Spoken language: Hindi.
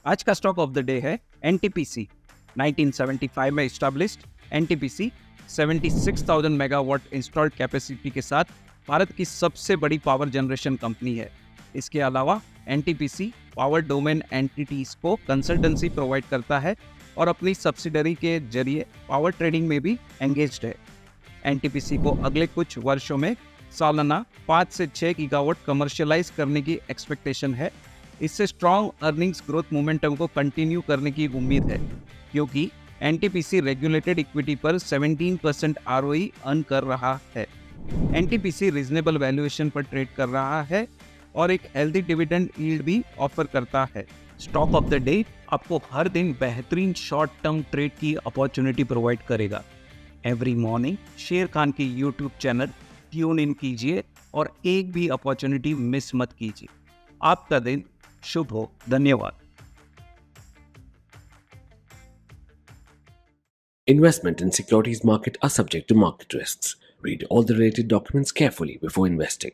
आज का स्टॉक ऑफ द डे है एनटीपीसी। 1975 में established NTPC 76,000 megawatt installed capacity के साथ भारत की सबसे बड़ी पावर जनरेशन कंपनी है। इसके अलावा एनटीपीसी पावर डोमेन एंटिटीज को कंसल्टेंसी प्रोवाइड करता है और अपनी सब्सिडरी के जरिए पावर ट्रेडिंग में भी एंगेज्ड है। एनटीपीसी को अगले कुछ वर्षों में सालाना 5 से 6 गीगावाट कमर्शियलाइज करने की एक्सपेक्टेशन है। इससे स्ट्रॉन्ग अर्निंग्स ग्रोथ मोमेंटम को कंटिन्यू करने की उम्मीद है, क्योंकि एनटीपीसी रेगुलेटेड इक्विटी पर 17% आरओई अर्न कर रहा है। एनटीपीसी रीजनेबल वैल्यूएशन पर ट्रेड कर रहा है और एक हेल्दी डिविडेंड यील्ड भी ऑफर करता है। स्टॉक ऑफ द डे आपको हर दिन बेहतरीन शॉर्ट टर्म ट्रेड की अपॉर्चुनिटी प्रोवाइड करेगा। एवरी मॉर्निंग शेर खान की यूट्यूब चैनल ट्यून इन कीजिए और एक भी अपॉर्चुनिटी मिस मत कीजिए। आपका दिन शुभ हो। धन्यवाद। Investment in securities market are subject to market risks. Read all the related documents carefully before investing.